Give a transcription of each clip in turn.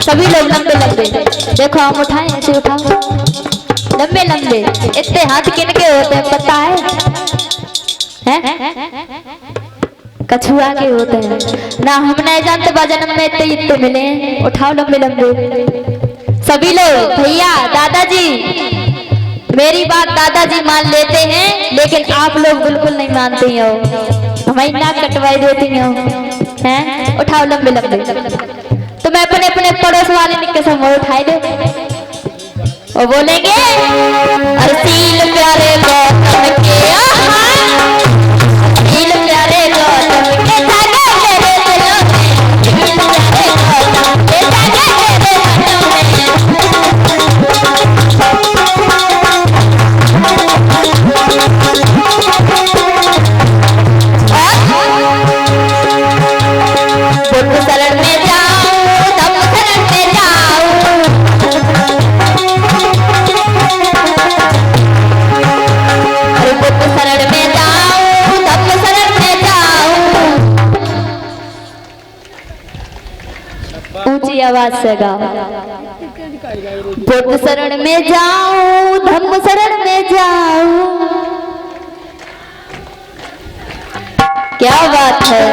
सभी लोग लंबे लंबे, देखो हम उठाएं, ऐसे उठाओ, लंबे लंबे। इतने हाथ किनके होते हैं पता है? कछुआ के होते हैं ना, हम नहीं जानते बाजन में इतने इतने मिले। उठाओ लंबे लंबे सभी लोग। भैया दादाजी, मेरी बात दादाजी मान लेते हैं, लेकिन आप लोग बिल्कुल नहीं मानती हो, हमारी नाक कटवाई देती हो हैं। उठाओ लंबे लंबे। तो मैं अपने अपने पड़ोस वाले के समूह उठाए दे, वो बोलेंगे असील प्यारे गौतम के, असील प्यारे गौतम के धागे मेरे दिलों में, असील प्यारे गौतम के धागे मेरे दिलों में। शरण में जाऊं, धम्म शरण में जाऊं, अरे बुद्ध शरण में जाऊं, धम्म शरण में जाऊं। ऊंची आवाज से गाओ। बुद्ध शरण में जाऊं, धम्म शरण में जाऊं। क्या बात है।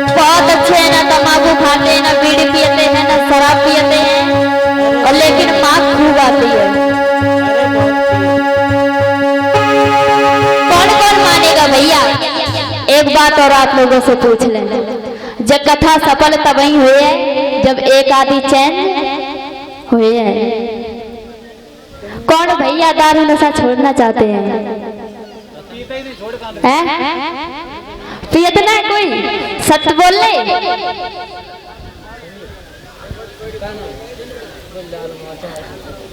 बहुत अच्छे हैं ना, तंबाकू खाते हैं ना, बीड़ी पीते हैं ना, शराब पीते हैं, और लेकिन माँ खूब आती है। कौन कौन मानेगा भैया? एक बात और आप लोगों से पूछ लें, जब कथा सफल तब ही हुई है जब एक आदि चैन हुई है। कौन भैया दारू नशा छोड़ना चाहते हैं? पियतना है कोई? सत्य बोल ले।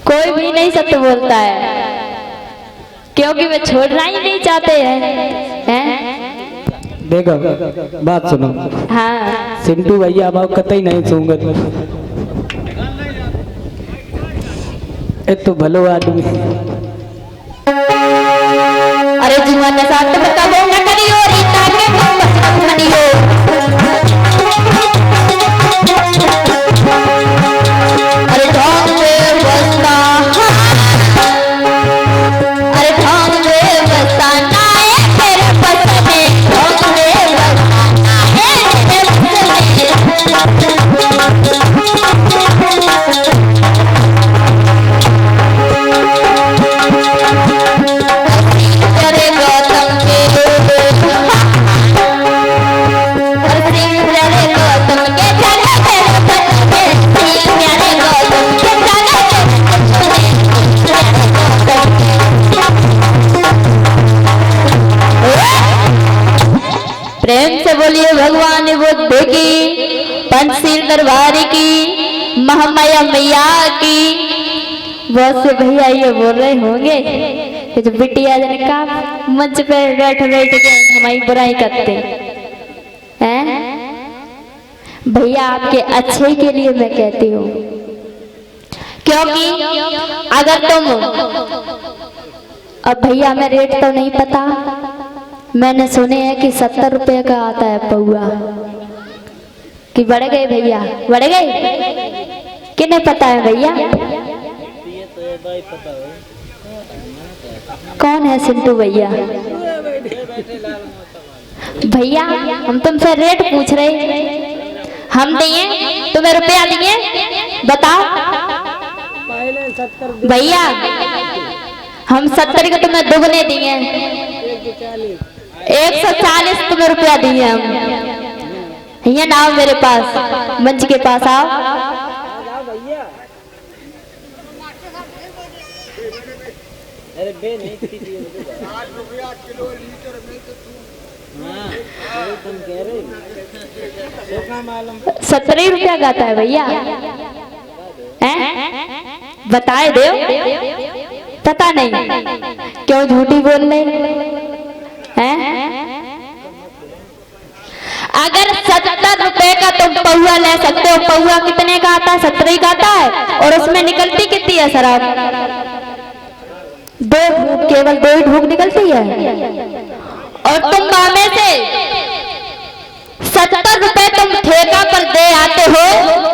कोई भी नहीं सत्य बोलता है, क्योंकि वे छोड़ना ही नहीं चाहते हैं। देखो बात सुनो। हाँ सिंटू भैया अब कतई नहीं सूंगे। तो भलो आदमी। अरे जीवन साथ बता दो ना करियो रीता के मत मनियो। प्रेम से बोलिए भगवान बुद्ध की, पंचशील दरबारी की, महामाया मैया की। बहुत से भैया ये बोल रहे होंगे कि जो बिटिया जन का मंच पे बैठ बैठ के हमारी बुराई करते हैं। भैया आपके अच्छे के लिए मैं कहती हूँ, क्योंकि अगर तुम, अब भैया मैं रेट तो नहीं पता, मैंने सुने हैं कि 70 रुपए का आता है पौआ। कि बढ़ गए भैया, बढ़ गए कि नहीं पता है भैया? कौन है सिंटू भैया? भैया हम तुमसे रेट पूछ रहे, हम दिए तुम्हें रुपया दिए, बताओ भैया। हम 70 के तुम्हें दुगने दिए, 140 तुम्हें रुपया दिए हम। ये ना आओ मेरे पास, मंच के पास आओ। अरे बे नहीं थी 70 रुपया गाता है भैया, हैं? बताए दो, पता नहीं क्यों झूठी बोल रहे हैं? अगर 70 रुपए का तुम पौआ ले सकते हो, पौआ कितने का आता है? 70 का आता है। और उसमें निकलती कितनी है शराब? 2 ढूक, केवल 2 ही ढूक निकलती है। और तुम मामे से 70 रुपए तुम ठेका पर दे आते हो।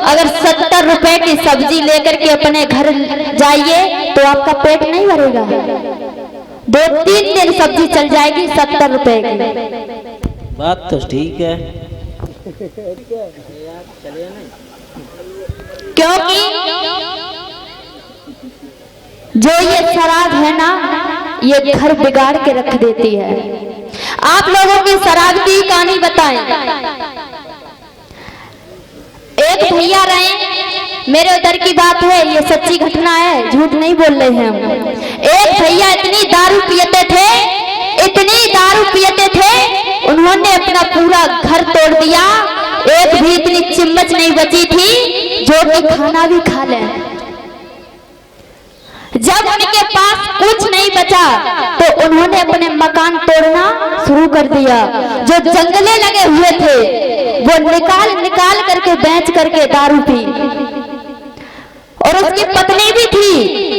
अगर 70 रुपए की सब्जी लेकर के अपने घर जाइए तो आपका पेट नहीं भरेगा। 2-3 दिन सब्जी चल जाएगी 70 रुपए की। बात तो ठीक है, क्योंकि जो ये शराब है ना, ये घर बिगाड़ के रख देती है। आप लोगों की शराब की कहानी बताएं। एक भैया रहे, मेरे उधर की बात है, ये सच्ची घटना है, झूठ नहीं बोल रहे हैं हम। एक भैया इतनी दारू पीते थे, इतनी दारू पीते थे, उन्होंने अपना पूरा घर तोड़ दिया। एक भी इतनी चिम्मच नहीं बची थी जो कि खाना भी खा ले। जब उनके पास कुछ नहीं बचा तो उन्होंने अपने मकान तोड़ना शुरू कर दिया। जो जंगले लगे हुए थे वो निकाल निकाल करके बेच करके दारू पी। और उसकी पत्नी भी थी,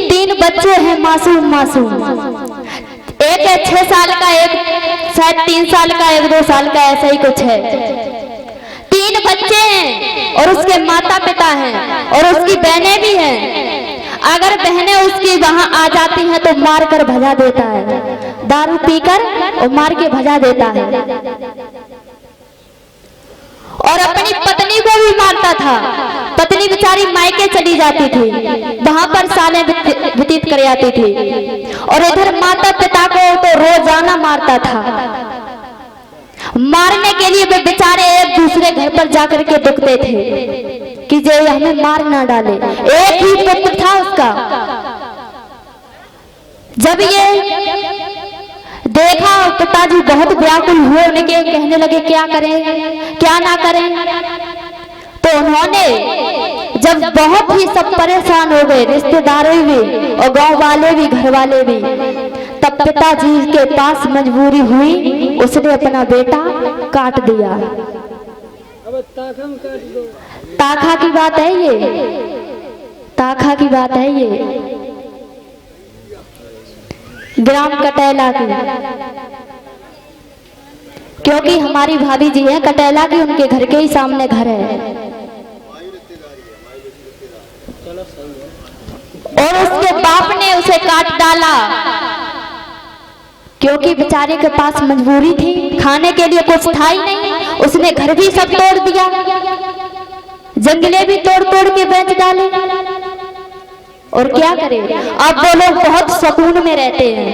3 बच्चे हैं मासूम मासूम। एक है 6 साल का, एक शायद 3 साल का, एक 2 साल का, ऐसा ही कुछ है। 3 बच्चे हैं और उसके माता पिता हैं और उसकी बहनें भी हैं। अगर बहनें उसकी वहां आ जाती हैं तो मार कर भजा देता है, दारू पीकर और मार के भजा देता है। और अपनी पत्नी को भी मारता था। पत्नी बेचारी मायके चली जाती थी, वहां पर सालें व्यतीत कर जाती थी। और इधर माता पिता को तो रोजाना मारता था। मारने के लिए वे बेचारे एक दूसरे घर पर जाकर के दुखते थे कि जे हमें मार ना डाले। एक ही पुत्र था उसका। जब ये देखा पिताजी बहुत व्याकुल हुए, उनके कहने लगे क्या करें क्या ना करें। तो उन्होंने जब बहुत ही सब परेशान हो गए, रिश्तेदार भी और गांव वाले भी, घर वाले भी, तब पिताजी के पास मजबूरी हुई, उसने अपना बेटा काट दिया। अब ताखा की बात है ये, ताखा की बात है ये, ग्राम कटेला की। क्योंकि हमारी भाभी जी है कटेला की, उनके घर के ही सामने घर है। और उसके बाप ने उसे काट डाला क्योंकि बेचारे के पास मजबूरी थी, खाने के लिए कुछ था ही नहीं। उसने घर भी सब तोड़ दिया, जंगले भी तोड़ तोड़ के बेच डाले। और क्या करे, अब वो लोग बहुत सुकून में रहते हैं।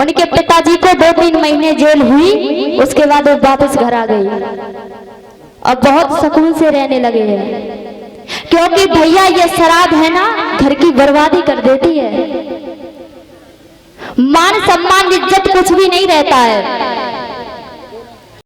उनके पिताजी को 2-3 महीने जेल हुई, उसके बाद वो वापस घर आ गई। अब बहुत सुकून से रहने लगे हैं। क्योंकि भैया ये शराब है ना, घर की बर्बादी कर देती है। मान सम्मान इज्जत कुछ भी नहीं रहता है।